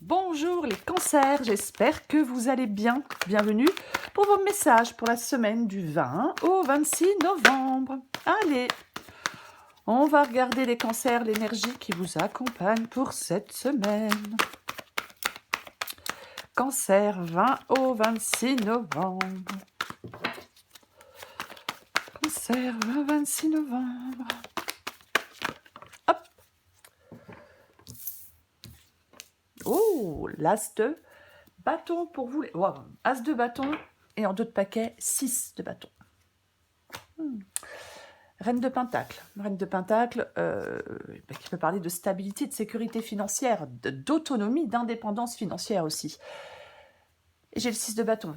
Bonjour les cancers, j'espère que vous allez bien. Bienvenue pour vos messages pour la semaine du 20 au 26 novembre. Allez, on va regarder les cancers, l'énergie qui vous accompagne pour cette semaine. Cancer 20 au 26 novembre. Cancer 20-26 novembre. Hop. Oh, l'as de bâton pour vous. Wow. As de bâton et en dos de paquet, 6 de bâton. Reine de Pentacle. Reine de Pentacle qui peut parler de stabilité, de sécurité financière, d'autonomie, d'indépendance financière aussi. Et j'ai le 6 de bâton.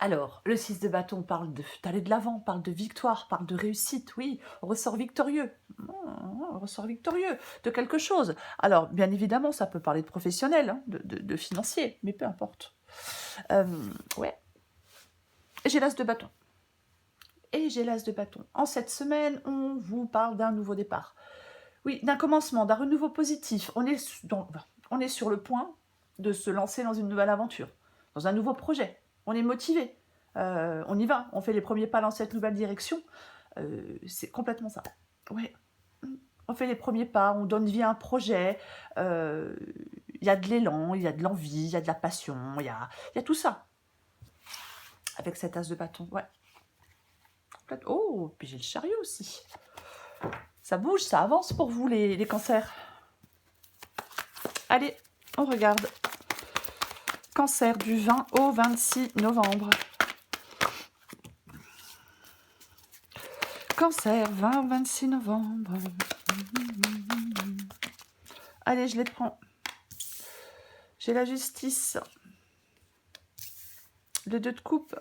Alors, le 6 de bâton parle d'aller de l'avant, parle de victoire, parle de réussite, oui, on ressort victorieux. On ressort victorieux de quelque chose. Alors, bien évidemment, ça peut parler de professionnel, hein, de financier, mais peu importe. Ouais. Et j'ai l'as de bâton. Et j'ai l'as de bâton. En cette semaine, on vous parle d'un nouveau départ. Oui, d'un commencement, d'un renouveau positif. On est sur le point de se lancer dans une nouvelle aventure, dans un nouveau projet. On est motivé. On y va. On fait les premiers pas dans cette nouvelle direction. C'est complètement ça. Ouais. On fait les premiers pas, on donne vie à un projet. Il y a de l'élan, il y a de l'envie, il y a de la passion, il y a tout ça. Avec cet as de bâton. Ouais. Oh, puis j'ai le chariot aussi. Ça bouge, ça avance pour vous les cancers. Allez, on regarde. Cancer du 20 au 26 novembre. Cancer 20 au 26 novembre. Allez, je les prends. J'ai la justice. Le 2 de coupe.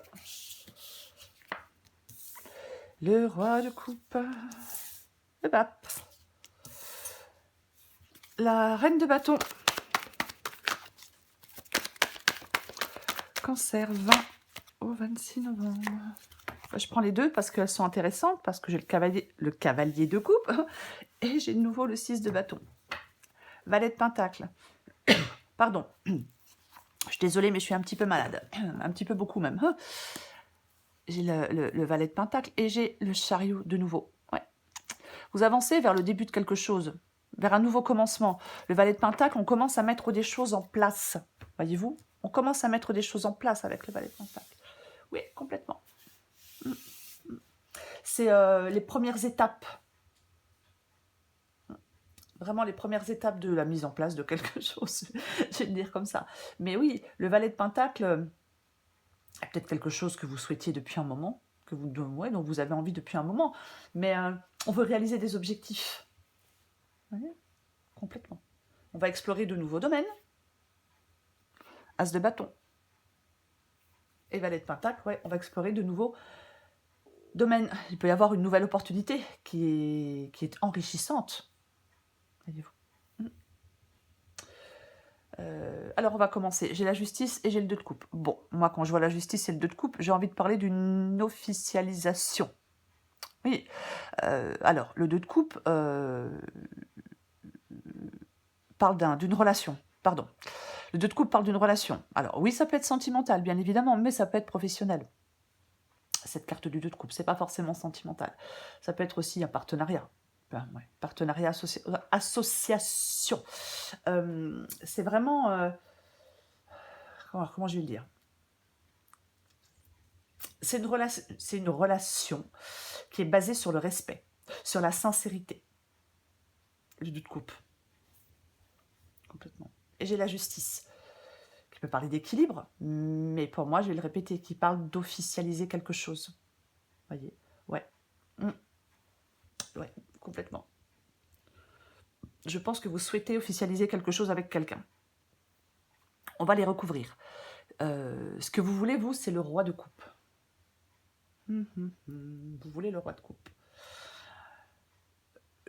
Le roi de coupe. Le pape. La reine de bâton. Cancer 20 au 26 novembre. Je prends les deux parce qu'elles sont intéressantes, parce que j'ai le cavalier de coupe et j'ai de nouveau le 6 de bâton. Valet de pentacle. Pardon. Je suis désolée, mais je suis un petit peu malade. Un petit peu beaucoup même. J'ai le valet de pentacle et j'ai le chariot de nouveau. Ouais. Vous avancez vers le début de quelque chose, vers un nouveau commencement. Le valet de pentacle, on commence à mettre des choses en place. Voyez-vous? On commence à mettre des choses en place avec le valet de pentacle. Oui, complètement. C'est les premières étapes. Vraiment les premières étapes de la mise en place de quelque chose. Je vais le dire comme ça. Mais oui, le valet de pentacle, peut-être quelque chose que vous souhaitiez depuis un moment, dont vous avez envie depuis un moment. Mais on veut réaliser des objectifs. Vous voyez? Complètement. On va explorer de nouveaux domaines. As de bâton. Et valet de pentacle, ouais, on va explorer de nouveaux domaines. Il peut y avoir une nouvelle opportunité qui est enrichissante. Voyez-vous. Alors on va commencer. J'ai la justice et j'ai le 2 de coupe. Bon, moi quand je vois la justice et le 2 de coupe, j'ai envie de parler d'une officialisation. Oui. Alors, le 2 de coupe parle d'une relation. Pardon. Le 2 de coupe parle d'une relation. Alors oui, ça peut être sentimental, bien évidemment, mais ça peut être professionnel. Cette carte du 2 de coupe, c'est pas forcément sentimental. Ça peut être aussi un partenariat. Ouais, partenariat, association. C'est vraiment... comment je vais le dire? C'est une relation qui est basée sur le respect, sur la sincérité. Le 2 de coupe. Complètement. Et j'ai la justice, qui peut parler d'équilibre, mais pour moi, je vais le répéter, qui parle d'officialiser quelque chose. Voyez? Ouais. Ouais, complètement. Je pense que vous souhaitez officialiser quelque chose avec quelqu'un. On va les recouvrir. Ce que vous voulez, vous, c'est le roi de coupe. Vous voulez le roi de coupe.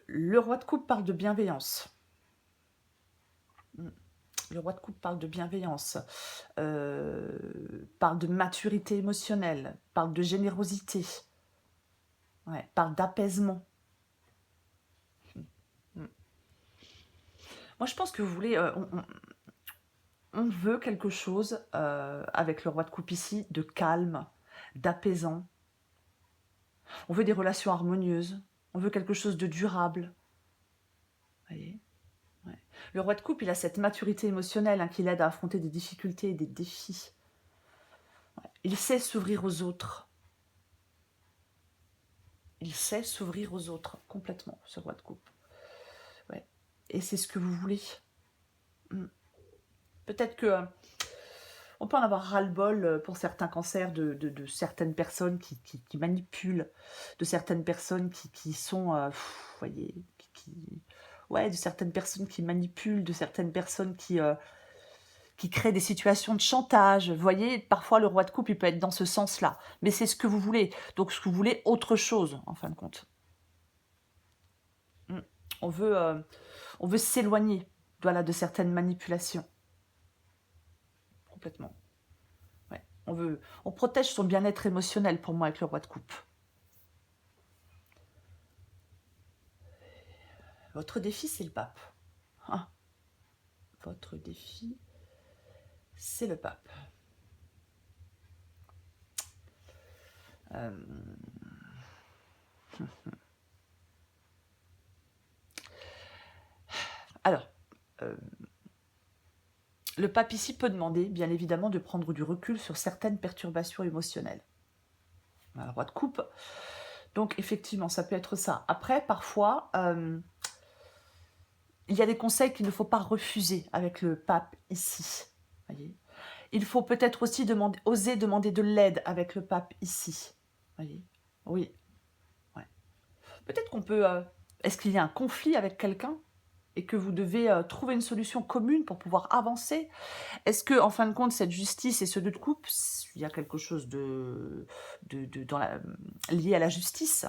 Le roi de coupe parle de bienveillance. Le roi de coupe parle de bienveillance, parle de maturité émotionnelle, parle de générosité, ouais, parle d'apaisement. Moi, je pense que vous voulez... on veut quelque chose, avec le roi de coupe ici, de calme, d'apaisant. On veut des relations harmonieuses. On veut quelque chose de durable. Vous voyez? Ouais. Le roi de coupe, il a cette maturité émotionnelle hein, qui l'aide à affronter des difficultés et des défis. Ouais. Il sait s'ouvrir aux autres. Il sait s'ouvrir aux autres, complètement, ce roi de coupe. Ouais. Et c'est ce que vous voulez. Peut-être que on peut en avoir ras-le-bol pour certains cancers de certaines personnes qui manipulent, de certaines personnes qui sont, vous voyez, ouais, de certaines personnes qui manipulent, de certaines personnes qui créent des situations de chantage. Vous voyez, parfois le roi de coupe, il peut être dans ce sens-là. Mais c'est ce que vous voulez. Donc, ce que vous voulez, autre chose, en fin de compte. On veut s'éloigner voilà, de certaines manipulations. Complètement. Ouais. On protège son bien-être émotionnel pour moi avec le roi de coupe. Votre défi, c'est le pape. Ah. Votre défi, c'est le pape. Alors, le pape ici peut demander, bien évidemment, de prendre du recul sur certaines perturbations émotionnelles. Le roi de coupe. Donc, effectivement, ça peut être ça. Après, parfois, il y a des conseils qu'il ne faut pas refuser avec le pape ici. Voyez, il faut peut-être aussi oser demander de l'aide avec le pape ici. Voyez, oui. Ouais. Peut-être qu'on peut... Est-ce qu'il y a un conflit avec quelqu'un et que vous devez trouver une solution commune pour pouvoir avancer? Est-ce que, en fin de compte, cette justice et ce deux de coupe, il y a quelque chose lié à la justice?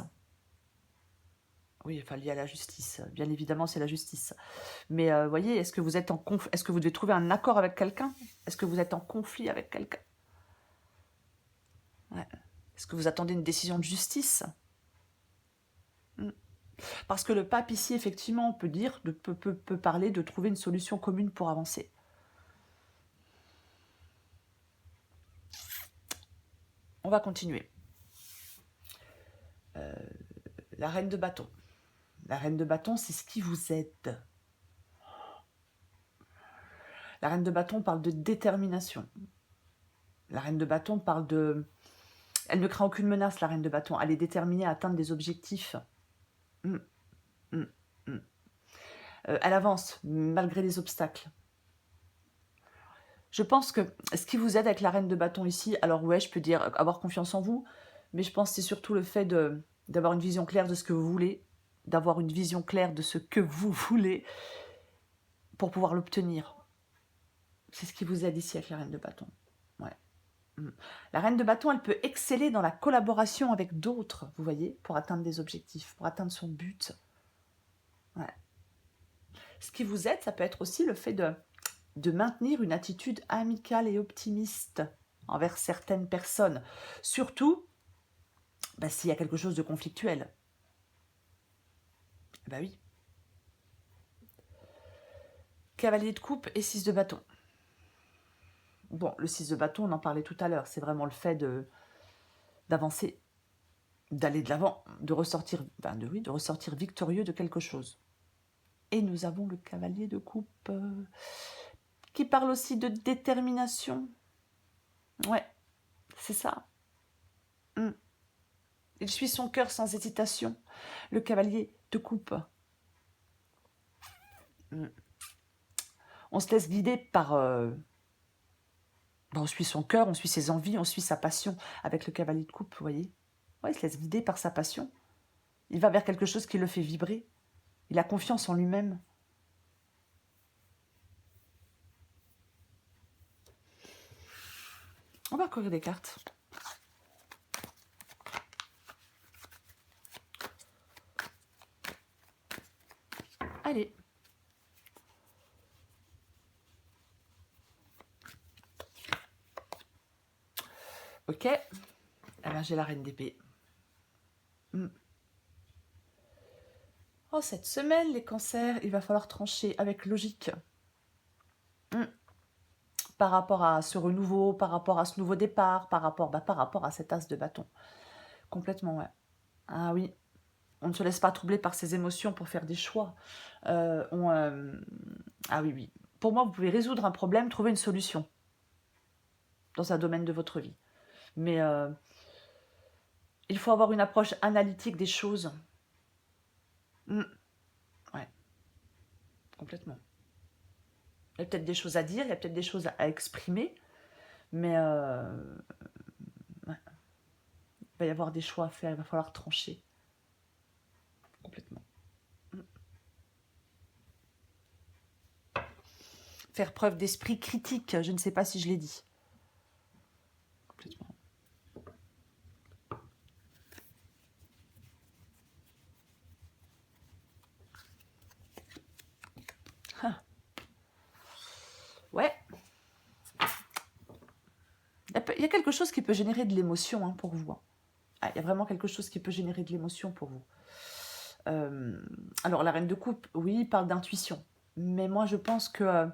Oui, enfin lié à la justice. Bien évidemment, c'est la justice. Mais voyez, est-ce que vous êtes est-ce que vous devez trouver un accord avec quelqu'un? Est-ce que vous êtes en conflit avec quelqu'un? Ouais. Est-ce que vous attendez une décision de justice? Parce que le pape ici, effectivement, peut parler de trouver une solution commune pour avancer. On va continuer. La reine de bâton. La reine de bâton, c'est ce qui vous aide. La reine de bâton parle de détermination. La reine de bâton parle de... Elle ne craint aucune menace, la reine de bâton. Elle est déterminée à atteindre des objectifs. Elle avance, malgré les obstacles. Je pense que ce qui vous aide avec la reine de bâton ici, alors ouais, je peux dire avoir confiance en vous, mais je pense que c'est surtout le fait d'avoir une vision claire de ce que vous voulez, d'avoir une vision claire de ce que vous voulez pour pouvoir l'obtenir. C'est ce qui vous aide ici avec la reine de bâton. Ouais. La reine de bâton, elle peut exceller dans la collaboration avec d'autres, vous voyez, pour atteindre des objectifs, pour atteindre son but. Ouais. Ce qui vous aide, ça peut être aussi le fait de maintenir une attitude amicale et optimiste envers certaines personnes. Surtout, s'il y a quelque chose de conflictuel. Bah oui. Cavalier de coupe et 6 de bâton. Bon, le 6 de bâton, on en parlait tout à l'heure. C'est vraiment le fait d'avancer, d'aller de l'avant, de ressortir victorieux de quelque chose. Et nous avons le cavalier de coupe qui parle aussi de détermination. Ouais, c'est ça. Il suit son cœur sans hésitation. Le cavalier de coupe. On se laisse guider par... on suit son cœur, on suit ses envies, on suit sa passion. Avec le cavalier de coupe, vous voyez. Ouais, il se laisse guider par sa passion. Il va vers quelque chose qui le fait vibrer. Il a confiance en lui-même. On va courir des cartes. Allez. Ok. Alors j'ai la reine d'épée. Oh, cette semaine, les cancers, il va falloir trancher avec logique. par rapport à ce renouveau, par rapport à ce nouveau départ, par rapport à cet as de bâton. Complètement, ouais. Ah oui, on ne se laisse pas troubler par ses émotions pour faire des choix. Ah oui, oui. Pour moi, vous pouvez résoudre un problème, trouver une solution dans un domaine de votre vie. Mais il faut avoir une approche analytique des choses. Ouais, complètement. Il y a peut-être des choses à dire, il y a peut-être des choses à exprimer, mais ouais, il va y avoir des choix à faire, il va falloir trancher. Complètement. Faire preuve d'esprit critique, je ne sais pas si je l'ai dit. Complètement. Ah. Ouais. Il y a quelque chose qui peut générer de l'émotion pour vous. Ah, il y a vraiment quelque chose qui peut générer de l'émotion pour vous. Alors, la reine de coupe, oui, parle d'intuition. Mais moi, je pense que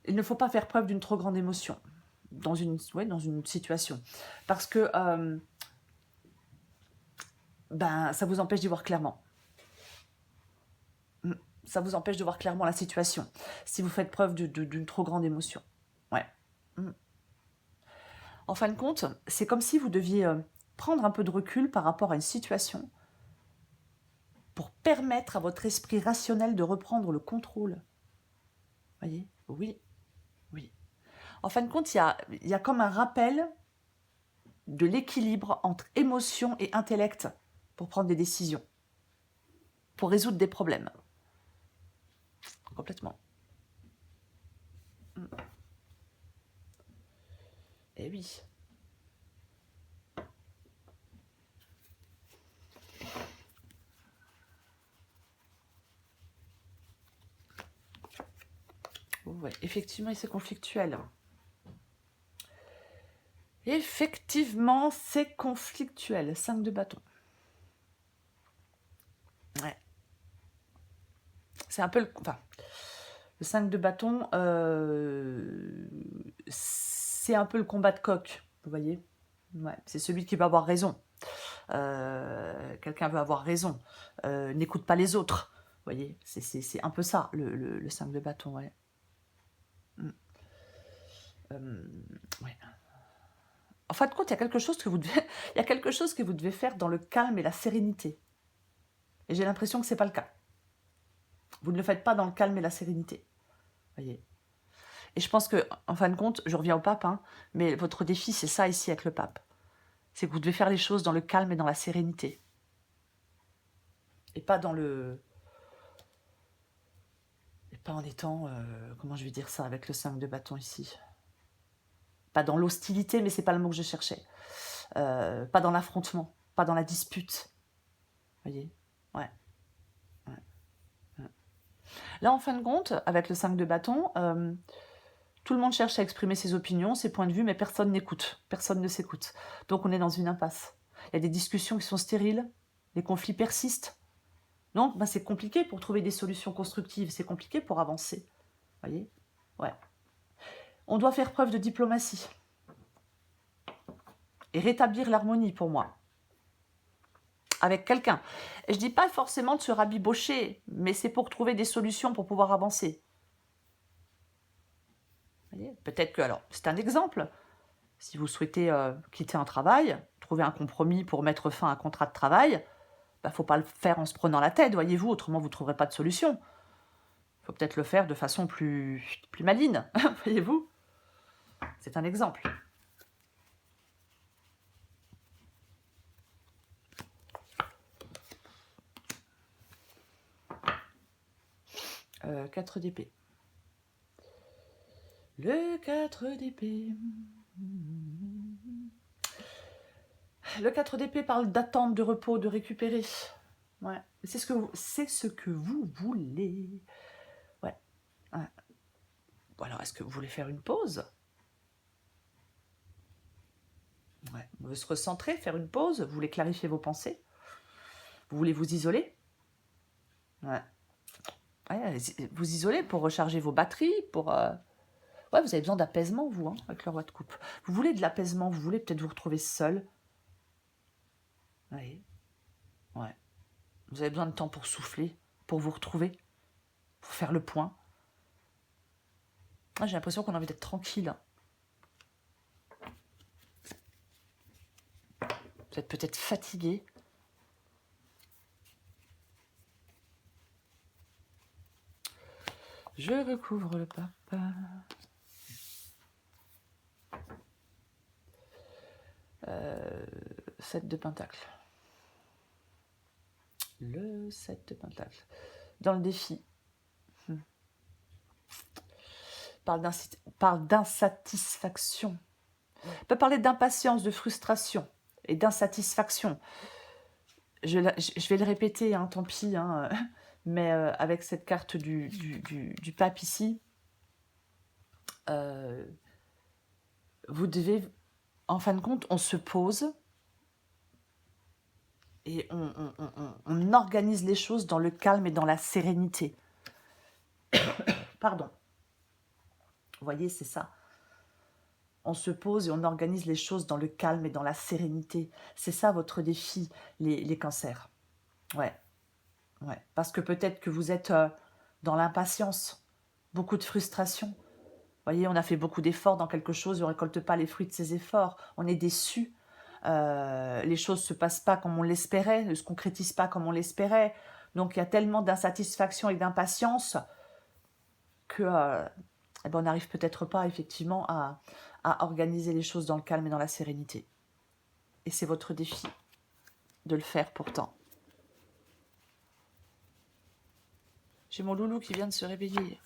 il ne faut pas faire preuve d'une trop grande émotion dans une situation. Parce que ça vous empêche d'y voir clairement. Ça vous empêche de voir clairement la situation. Si vous faites preuve d'une trop grande émotion. Ouais. En fin de compte, c'est comme si vous deviez prendre un peu de recul par rapport à une situation pour permettre à votre esprit rationnel de reprendre le contrôle. Voyez? Oui, oui. En fin de compte, il y a comme un rappel de l'équilibre entre émotion et intellect pour prendre des décisions, pour résoudre des problèmes. Complètement. Eh oui. Ouais, effectivement, c'est conflictuel. Effectivement, c'est conflictuel. 5 de bâton. Ouais. C'est un peu le... Enfin, le 5 de bâton, c'est un peu le combat de coq, vous voyez. Ouais, c'est celui qui va avoir raison. Quelqu'un veut avoir raison. N'écoute pas les autres. Vous voyez, c'est un peu ça, le 5 de bâton, ouais. Ouais. En fin de compte, il y a quelque chose que vous devez, il y a quelque chose que vous devez faire dans le calme et la sérénité. Et j'ai l'impression que c'est pas le cas. Vous ne le faites pas dans le calme et la sérénité. Voyez. Et je pense que, en fin de compte, je reviens au pape, mais votre défi, c'est ça ici avec le pape. C'est que vous devez faire les choses dans le calme et dans la sérénité. Et pas dans le... Et pas en étant... comment je vais dire ça avec le 5 de bâton ici? Pas dans l'hostilité, mais c'est pas le mot que je cherchais. Pas dans l'affrontement, pas dans la dispute. Voyez? Ouais. Là, en fin de compte, avec le 5 de bâton, tout le monde cherche à exprimer ses opinions, ses points de vue, mais personne n'écoute. Personne ne s'écoute. Donc on est dans une impasse. Il y a des discussions qui sont stériles, les conflits persistent. Donc c'est compliqué pour trouver des solutions constructives, c'est compliqué pour avancer. Voyez? Ouais. On doit faire preuve de diplomatie. Et rétablir l'harmonie pour moi. Avec quelqu'un. Et je dis pas forcément de se rabibocher, mais c'est pour trouver des solutions pour pouvoir avancer. Peut-être que, alors, c'est un exemple. Si vous souhaitez quitter un travail, trouver un compromis pour mettre fin à un contrat de travail, faut pas le faire en se prenant la tête, voyez-vous, autrement vous ne trouverez pas de solution. Il faut peut-être le faire de façon plus maligne, voyez-vous. C'est un exemple. 4 d'épée. Le 4 d'épée. Le 4 d'épée parle d'attente, de repos, de récupérer. Ouais. C'est ce que vous voulez. Ouais. Ouais. Bon, alors, est-ce que vous voulez faire une pause? Ouais. Vous voulez se recentrer, faire une pause? Vous voulez clarifier vos pensées? Vous voulez vous isoler? Ouais. Ouais, vous isoler pour recharger vos batteries, pour Ouais, vous avez besoin d'apaisement, vous, hein, avec le roi de coupe. Vous voulez de l'apaisement, vous voulez peut-être vous retrouver seul. Oui, ouais. Vous avez besoin de temps pour souffler, pour vous retrouver, pour faire le point. J'ai l'impression qu'on a envie d'être tranquille. Vous êtes peut-être fatigué. Je recouvre le papa. 7 de pentacle. Le 7 de pentacle. Dans le défi. Parle d'insatisfaction. On peut parler d'impatience, de frustration et d'insatisfaction. Je vais le répéter, hein, tant pis, hein, mais avec cette carte du pape ici, vous devez, en fin de compte, on se pose et on organise les choses dans le calme et dans la sérénité. Pardon. Vous voyez, c'est ça. On se pose et on organise les choses dans le calme et dans la sérénité. C'est ça votre défi, les cancers. Ouais. Ouais. Parce que peut-être que vous êtes dans l'impatience, beaucoup de frustration. Vous voyez, on a fait beaucoup d'efforts dans quelque chose, on ne récolte pas les fruits de ces efforts. On est déçu. Les choses ne se passent pas comme on l'espérait, ne se concrétisent pas comme on l'espérait. Donc il y a tellement d'insatisfaction et d'impatience que eh ben, on n'arrive peut-être pas effectivement à organiser les choses dans le calme et dans la sérénité. Et c'est votre défi de le faire pourtant. J'ai mon loulou qui vient de se réveiller.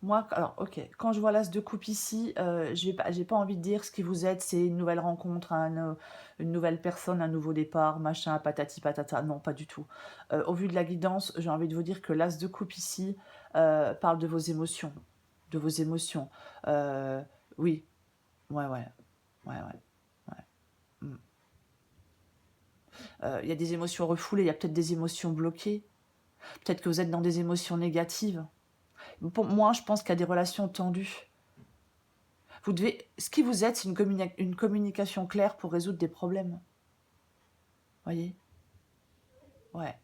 Moi, alors, ok, quand je vois l'as de coupe ici, j'ai pas envie de dire ce qui vous aide, c'est une nouvelle rencontre, une nouvelle personne, un nouveau départ, machin, patati patata. Non, pas du tout. Au vu de la guidance, j'ai envie de vous dire que l'as de coupe ici parle de vos émotions. De vos émotions. Oui, ouais. Il y a des émotions refoulées, il y a peut-être des émotions bloquées. Peut-être que vous êtes dans des émotions négatives. Pour moi, je pense qu'il y a des relations tendues. Ce qui vous aide, c'est une communication claire pour résoudre des problèmes. Voyez? Ouais.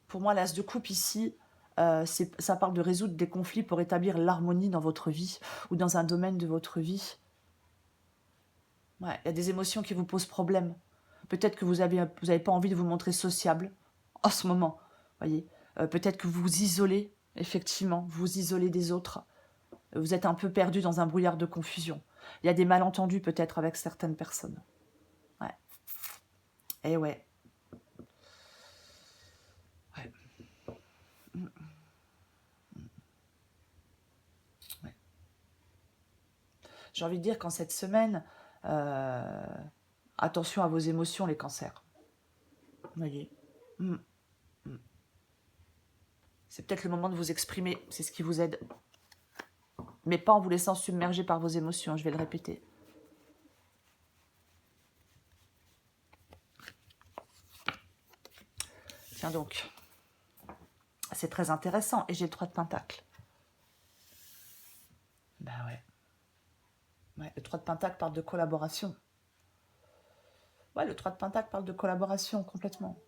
Pour moi, l'as de coupe ici, ça parle de résoudre des conflits pour établir l'harmonie dans votre vie ou dans un domaine de votre vie. Ouais, il y a des émotions qui vous posent problème. Peut-être que vous avez pas envie de vous montrer sociable en ce moment. Voyez? Peut-être que vous vous isolez, effectivement, vous vous isolez des autres. Vous êtes un peu perdu dans un brouillard de confusion. Il y a des malentendus peut-être avec certaines personnes. Ouais. Eh ouais. Ouais. Ouais. J'ai envie de dire qu'en cette semaine, attention à vos émotions, les cancers. Vous voyez. C'est peut-être le moment de vous exprimer, c'est ce qui vous aide. Mais pas en vous laissant submerger par vos émotions, je vais le répéter. Tiens donc. C'est très intéressant. Et j'ai le 3 de pentacle. Ben ouais. Ouais, le 3 de pentacle parle de collaboration. Ouais, le 3 de pentacle parle de collaboration complètement.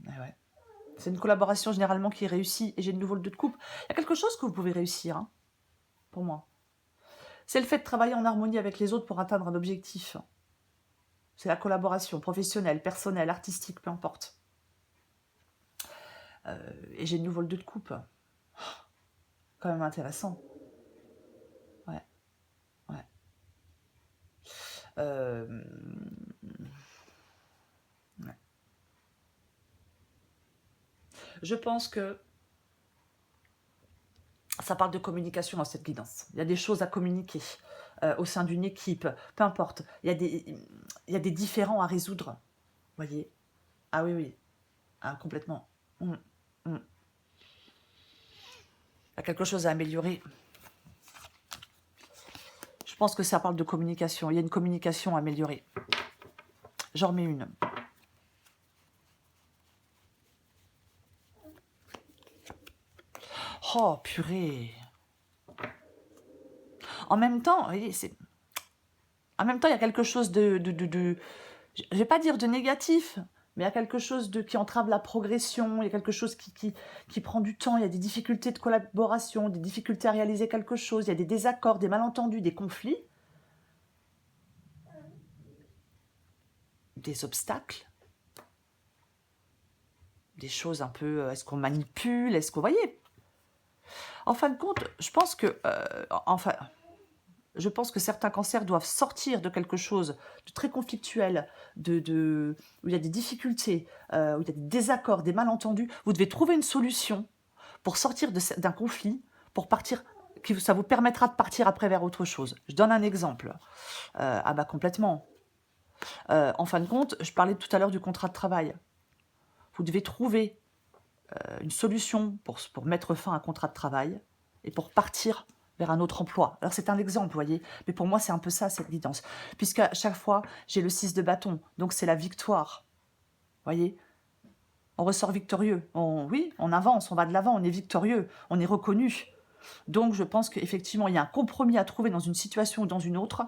Ouais. C'est une collaboration généralement qui réussit. Et j'ai de nouveau le 2 de coupe. Il y a quelque chose que vous pouvez réussir, hein, pour moi. C'est le fait de travailler en harmonie avec les autres pour atteindre un objectif. C'est la collaboration professionnelle, personnelle, artistique, peu importe. Et j'ai de nouveau le 2 de coupe. Quand même intéressant. Ouais. Ouais. Je pense que ça parle de communication dans cette guidance. Il y a des choses à communiquer au sein d'une équipe, peu importe. Il y a des différends à résoudre. Voyez? Ah oui. Ah, complètement. Il y a quelque chose à améliorer. Je pense que ça parle de communication. Il y a une communication à améliorer. J'en remets une. Oh, purée. En même temps, vous voyez, en même temps, il y a quelque chose je ne vais pas dire de négatif, mais il y a quelque chose qui entrave la progression, il y a quelque chose qui prend du temps, il y a des difficultés de collaboration, des difficultés à réaliser quelque chose, il y a des désaccords, des malentendus, des conflits, des obstacles, des choses un peu, est-ce qu'on manipule, est-ce qu'on... Vous voyez, en fin de compte, je pense que... Je pense que certains cancers doivent sortir de quelque chose de très conflictuel, où il y a des difficultés, où il y a des désaccords, des malentendus. Vous devez trouver une solution pour sortir d'un conflit, pour partir, ça vous permettra de partir après vers autre chose. Je donne un exemple. Ah bah complètement. En fin de compte, je parlais tout à l'heure du contrat de travail. Vous devez trouver une solution pour mettre fin à un contrat de travail et pour partir vers un autre emploi. Alors c'est un exemple, vous voyez, mais pour moi c'est un peu ça, cette guidance. Puisqu'à chaque fois, j'ai le 6 de bâton, donc c'est la victoire. Vous voyez, on ressort victorieux. Oui, on avance, on va de l'avant, on est victorieux, on est reconnu. Donc je pense qu'effectivement, il y a un compromis à trouver dans une situation ou dans une autre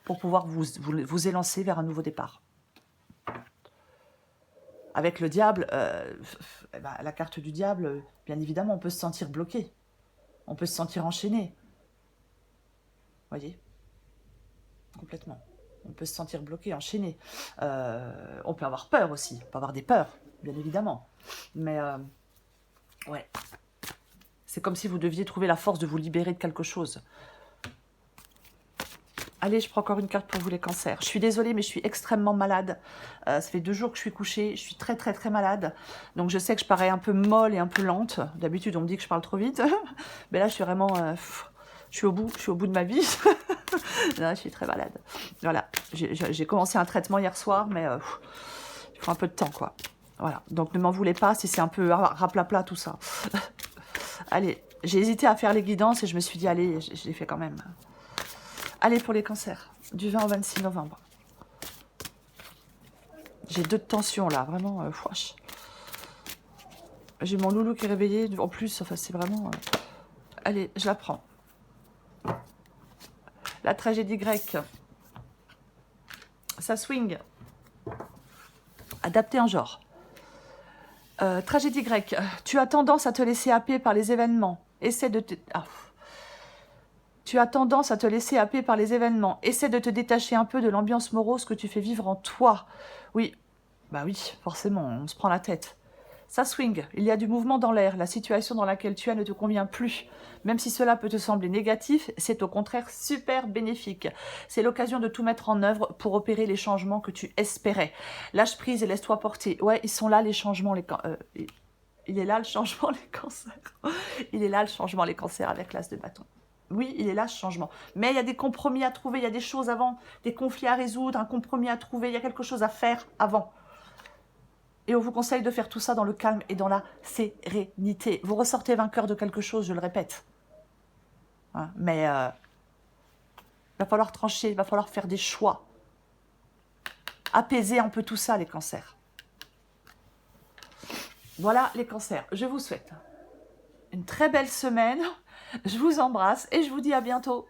pour pouvoir vous élancer vers un nouveau départ. Avec le diable, la carte du diable, bien évidemment, on peut se sentir bloqué. On peut se sentir enchaîné. Voyez, complètement. On peut se sentir bloqué, enchaîné. On peut avoir peur aussi. On peut avoir des peurs, bien évidemment. Mais, ouais. C'est comme si vous deviez trouver la force de vous libérer de quelque chose. Allez, je prends encore une carte pour vous, les cancers. Je suis désolée, mais je suis extrêmement malade. Ça fait 2 jours que je suis couchée. Je suis très, très, très malade. Donc, je sais que je parais un peu molle et un peu lente. D'habitude, on me dit que je parle trop vite. Mais là, je suis vraiment... je suis au bout de ma vie. Là, je suis très malade. Voilà, j'ai commencé un traitement hier soir, mais il faut un peu de temps, quoi. Voilà, donc ne m'en voulez pas si c'est un peu raplapla tout ça. Allez, j'ai hésité à faire les guidances et je me suis dit, allez, je l'ai fait quand même. Allez, pour les cancers, du 20 au 26 novembre. J'ai 2 de tension, là, vraiment, J'ai mon loulou qui est réveillé, en plus, enfin, c'est vraiment... Allez, je la prends. La tragédie grecque. Ça swing. Adapté en genre. Tragédie grecque. Tu as tendance à te laisser happer par les événements. Essaie de te... Tu as tendance à te laisser happer par les événements. Essaie de te détacher un peu de l'ambiance morose que tu fais vivre en toi. Oui, bah oui, forcément, on se prend la tête. Ça swing, il y a du mouvement dans l'air. La situation dans laquelle tu es ne te convient plus. Même si cela peut te sembler négatif, c'est au contraire super bénéfique. C'est l'occasion de tout mettre en œuvre pour opérer les changements que tu espérais. Lâche prise et laisse-toi porter. Ouais, ils sont là les changements, il est là le changement, les cancers. Il est là le changement, les cancers, avec l'as de bâton. Oui, il est là ce changement. Mais il y a des compromis à trouver, il y a des choses avant, des conflits à résoudre, un compromis à trouver, il y a quelque chose à faire avant. Et on vous conseille de faire tout ça dans le calme et dans la sérénité. Vous ressortez vainqueur de quelque chose, je le répète. Hein, mais il va falloir trancher, il va falloir faire des choix. Apaiser un peu tout ça, les cancers. Voilà les cancers. Je vous souhaite une très belle semaine. Je vous embrasse et je vous dis à bientôt.